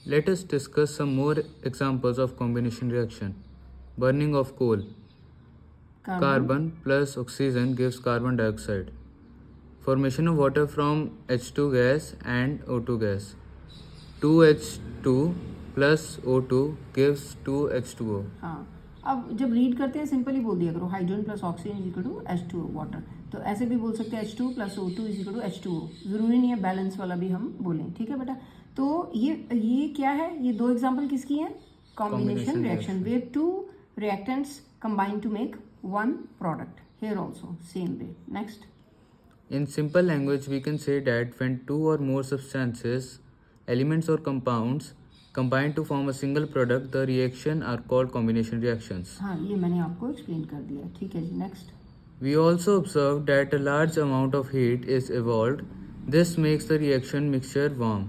Let us discuss some more examples of combination reaction. Burning of coal. Carbon plus oxygen gives carbon dioxide. Formation of water from H2 gas and O2 gas. 2H2 plus O2 gives 2H2O. हाँ, अब जब read करते हैं simply बोल दिया करो hydrogen plus oxygen is equal to H2O water. तो ऐसे भी बोल सकते हैं H2 plus O2 is equal to H2O. ज़रूरी नहीं है बैलेंस वाला भी हम बोलें. ठीक है बेटा. तो ये क्या है, ये दो एग्जांपल किसकी हैं? Combination reaction where two reactants combine to make one product. Here also same way. Next. In simple language, we can say that when two or more substances, elements or compounds combine to form a single product, the reaction are called combination reactions. हाँ, ये मैंने आपको explain कर दिया. ठीक है जी. Next. We also observed that a large amount of heat is evolved. This makes the reaction mixture warm.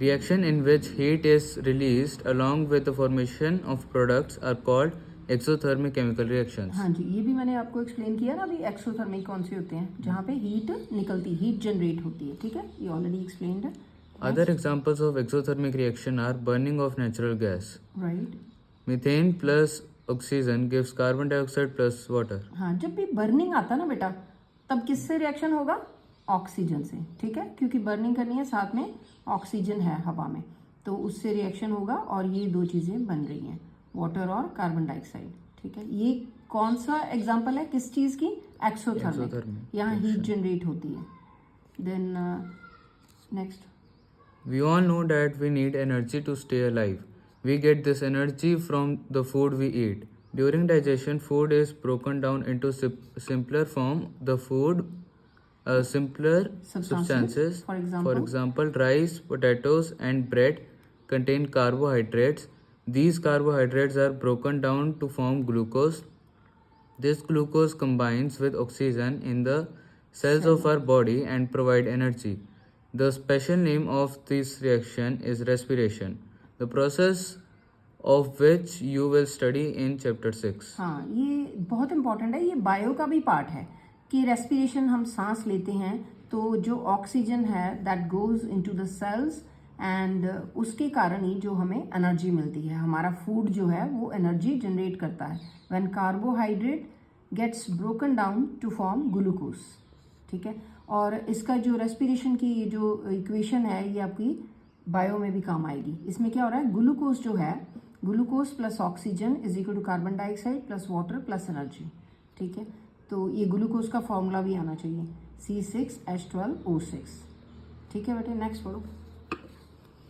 Reaction in which heat is released along with the formation of products are called exothermic chemical reactions. हाँ जी, ये भी मैंने आपको explain किया ना. अभी exothermic कौन से होते हैं? जहाँ पे हीट निकलती, हीट जनरेट होती है. ठीक है, ये ऑलरेडी एक्सप्लेन्ड है. Other examples of exothermic reaction are burning of natural gas. Right. Methane plus oxygen gives carbon dioxide plus water. हाँ, जब भी बर्निंग आता ना बेटा, तब किससे रिएक्शन होगा? ऑक्सीजन से. ठीक है, क्योंकि बर्निंग करनी है, साथ में ऑक्सीजन है हवा में, तो उससे रिएक्शन होगा और ये दो चीज़ें बन रही हैं, वाटर और कार्बन डाइऑक्साइड. ठीक है, ये कौन सा एग्जांपल है किस चीज़ की? एक्सोथर्मिक. यहाँ हीट जनरेट होती है. Then next. We all know that we need energy to stay alive. We get this energy from the food we eat. During digestion food is broken down into simpler form. The food simpler substances, for example rice, potatoes and bread contain carbohydrates. These carbohydrates are broken down to form glucose. This glucose combines with oxygen in the cells of our body and provide energy. The special name of this reaction is respiration, the process of which you will study in chapter 6. हाँ, ये बहुत important है. ये bio का भी part है कि respiration, हम सांस लेते हैं तो जो ऑक्सीजन है that goes into the cells and उसके कारण ही जो हमें एनर्जी मिलती है. हमारा फूड जो है वो एनर्जी जनरेट करता है when carbohydrate gets broken down to form glucose. ठीक है, और इसका जो रेस्पिरेशन की जो इक्वेशन है ये आपकी बायो में भी काम आएगी. इसमें क्या हो रहा है? ग्लूकोज जो है, glucose plus oxygen is equal to carbon dioxide plus water plus energy. ठीक है, तो ये ग्लूकोज का फॉर्मूला भी आना चाहिए, C6H12O6. ठीक है बेटे, नेक्स्ट पढ़ो.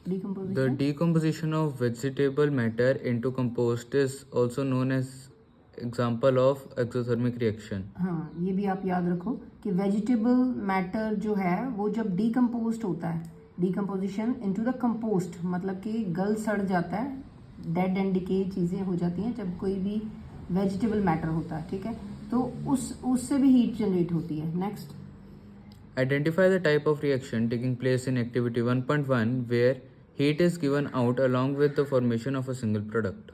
The decomposition of vegetable matter into compost is also known as example of exothermic reaction. हाँ, ये भी आप याद रखो कि वेजिटेबल मैटर जो है वो जब डिकम्पोज होता है, डिकम्पोजिशन इनटू द कंपोस्ट मतलब कि गल सड़ जाता है, डेड एंड डिके चीज़ें हो जाती हैं जब कोई भी वेजिटेबल मैटर होता है. ठीक है, तो उससे भी हीट जनरेट होती है. Next. Identify the type of reaction taking place in activity 1.1 where heat is given out along with the formation of a single product.